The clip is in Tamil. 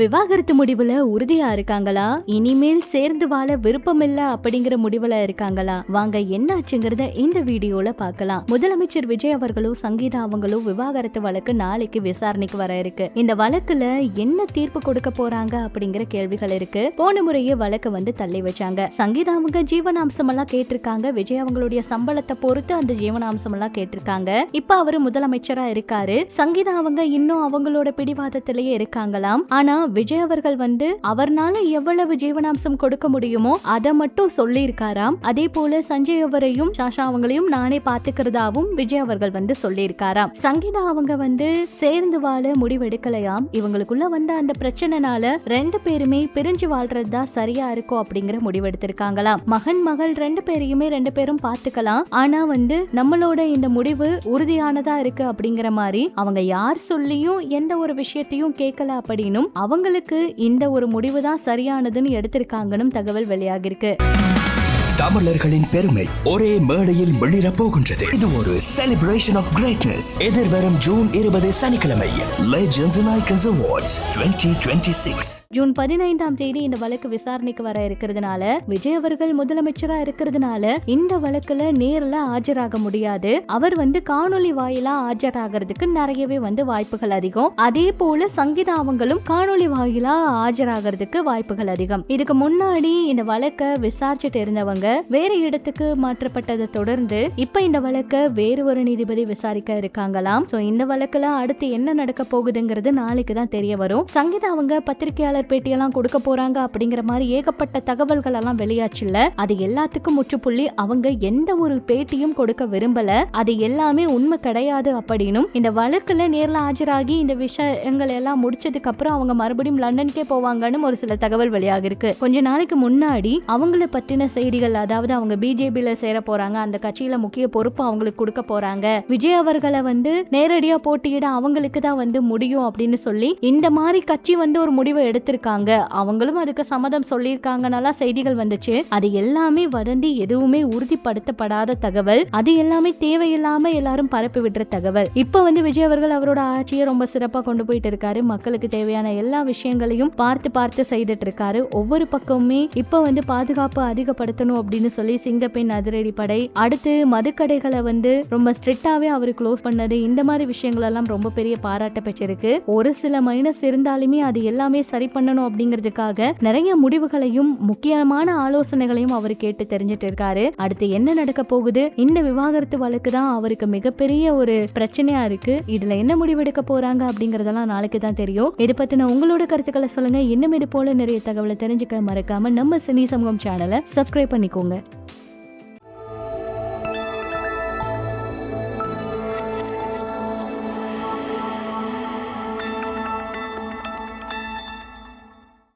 விவாகரத்து முடிவுல உறுதியா இருக்காங்களா, இனிமேல் சேர்ந்து வாழ விருப்பம் இல்ல அப்படிங்கிற முடிவுல இருக்காங்களா? வாங்க என்னாச்சுங்கிறத இந்த வீடியோல பார்க்கலாம். முதலமைச்சர் விஜய் அவர்களும் சங்கீதா அவங்களும் விவாகரத்து வழக்கு நாளைக்கு விசாரணைக்கு வர இருக்கு. இந்த வழக்குல என்ன தீர்ப்பு கொடுக்க போறாங்க அப்படிங்கிற கேள்விகள் இருக்கு. போன முறையே வழக்கு தள்ளி வச்சாங்க. சங்கீதா அவங்க ஜீவனாம்சம் எல்லாம் கேட்டிருக்காங்க. விஜய் அவங்களுடைய சம்பளத்தை பொறுத்து அந்த ஜீவனாம்சம் எல்லாம் கேட்டிருக்காங்க. இப்ப அவரு முதலமைச்சரா இருக்காரு. சங்கீதா அவங்க இன்னும் அவங்களோட பிடிவாதத்திலேயே இருக்காங்களாம். ஆனா விஜய் அவர்கள் அவர்னால எவ்வளவு ஜீவனாம்சம் கொடுக்க முடியுமோ அதை மட்டும் சொல்லி இருக்காராம். அதே போல சஞ்சய் அவரையும் சாஷா அவங்களையும் நானே பாத்துக்கிறதாவும் விஜய் அவர்கள் சொல்லி இருக்காராம். சங்கீதா அவங்க சேர்ந்து வாழ முடிவெடுக்கலையாம். இவங்களுக்குள்ள அந்த பிரச்சனைனால ரெண்டு பேருமே பிரிஞ்சு வாழ்றதுதான் சரியா இருக்கும் அப்படிங்கிற முடிவெடுத்திருக்காங்களாம். மகன் மகள் ரெண்டு பேரும் பாத்துக்கலாம். ஆனா நம்மளோட இந்த முடிவு உறுதியானதா இருக்கு அப்படிங்கிற மாதிரி அவங்க யார் சொல்லியும் எந்த ஒரு விஷயத்தையும் கேட்கல அப்படின்னும் அவங்களுக்கு இந்த ஒரு முடிவு தான் சரியானதுன்னு எடுத்திருக்காங்கன்னு தகவல் வெளியாகிருக்கு. தமிழர்களின் பெருமை ஒரே மேடையில் வெளியிட போகின்றது. இது ஒரு செலிப்ரேஷன் ஆஃப் கிரேட்னஸ். எதிர்வரும் ஜூன் 20 சனிக்கிழமை legends and icons awards 2026. June 15ஆம் தேதி இந்த வழக்கு விசாரணைக்கு வர இருக்கிறதுனால விஜய் அவர்கள் முதலமைச்சரா இருக்கிறதுனால இந்த வழக்குல நேர்ல ஆஜராக முடியாது. அவர் காணொலி வாயிலா ஆஜராகிறதுக்கு நிறையவே வாய்ப்புகள் அதிகம். அதே போல சங்கீதா அவங்களும் காணொலி வாயிலா ஆஜராகிறதுக்கு வாய்ப்புகள் அதிகம். இதுக்கு முன்னாடி இந்த வழக்கை விசாரிச்சுட்டு இருந்தவங்க வேற இடத்துக்கு மாற்றப்பட்டதை தொடர்ந்து இப்ப இந்த வழக்க வேறு ஒரு நீதிபதி விசாரிக்க இருக்காங்களாம். இந்த வழக்குல அடுத்து என்ன நடக்க போகுதுங்கிறது நாளைக்கு தான் தெரிய வரும். சங்கீதா அவங்க பத்திரிகையாளர் பேட்டியெல்லாம் கொடுக்க போறாங்க அப்படிங்கிற மாதிரி ஏகப்பட்ட தகவல்கள் எல்லாம் வெளியாச்சுல்ல. அது எல்லாத்துக்கும் முற்றுப்புள்ளி அவங்க எந்த ஒரு பேட்டியும் கொடுக்க விரும்பல. அது எல்லாமே உண்மை கிடையாது அப்படின்னும் இந்த வழக்குல நேர்ல ஆஜராகி இந்த விஷயங்கள் எல்லாம் முடிச்சதுக்கு அப்புறம் அவங்க மறுபடியும் லண்டனுக்கே போவாங்கன்னு ஒரு சில தகவல் வெளியாக இருக்கு. கொஞ்ச நாளைக்கு முன்னாடி அவங்கள பத்தின செய்திகள், அதாவது அவங்க பிஜேபியில சேர போறாங்க, அந்த கட்சியில முக்கிய பொறுப்பு அவங்களுக்கு கொடுக்க போறாங்க, விஜய் அவர்களை நேரடியா போட்டியிட அவங்களுக்கு தான் முடியும் அப்படின்னு சொல்லி இந்த மாதிரி கட்சி ஒரு முடிவை எடுத்திருக்காங்க. அவங்களும் அதுக்கு சம்மதம் சொல்லியிருக்காங்கனால செய்திகள் வந்துச்சு. அது எல்லாமே வதந்தி, எதுவுமே உறுதிப்படுத்தப்படாத தகவல். அது எல்லாமே தேவையில்லாம எல்லாரும் பரப்பி விடுற தகவல். இப்ப விஜய் அவர்கள் அவரோட ஆட்சியை ரொம்ப சிறப்பா கொண்டு போயிட்டு இருக்காரு. மக்களுக்கு தேவையான எல்லா விஷயங்களையும் பார்த்து செய்துட்டு இருக்காரு. ஒவ்வொரு பக்கமுமே இப்ப பாதுகாப்பு அதிகப்படுத்தணும் அப்படின்னு சொல்லி சிங்கப்பெண் அதிரடி படை, அடுத்து மதுக்கடைகளை ரொம்ப ஸ்ட்ரிக்டாவே அவரு க்ளோஸ் பண்ணது, இந்த மாதிரி விஷயங்கள் எல்லாம் ரொம்ப பெரிய பாராட்ட பெற்றிருக்கு. ஒரு சில மைனஸ் இருந்தாலுமே அது எல்லாமே சரி பண்ணணும் அப்படிங்கிறதுக்காக நிறைய முடிவுகளையும் முக்கியமான ஆலோசனைகளையும் அவர் கேட்டு தெரிஞ்சிட்டு இருக்காரு. அடுத்து என்ன நடக்க போகுது, இந்த விவாகரத்து வழக்கு தான் அவருக்கு மிகப்பெரிய ஒரு பிரச்சனையா இருக்கு. இதுல என்ன முடிவெடுக்க போறாங்க அப்படிங்கறதெல்லாம் நாளைக்கு தான் தெரியும். இதை பத்தின உங்களோட கருத்துக்களை சொல்லுங்க. இன்னும் இது போல நிறைய தகவலை தெரிஞ்சுக்க மறக்காம நம்ம சினி சமூகம் சேனலை சப்ஸ்கிரைப் பண்ணிக்கோங்க.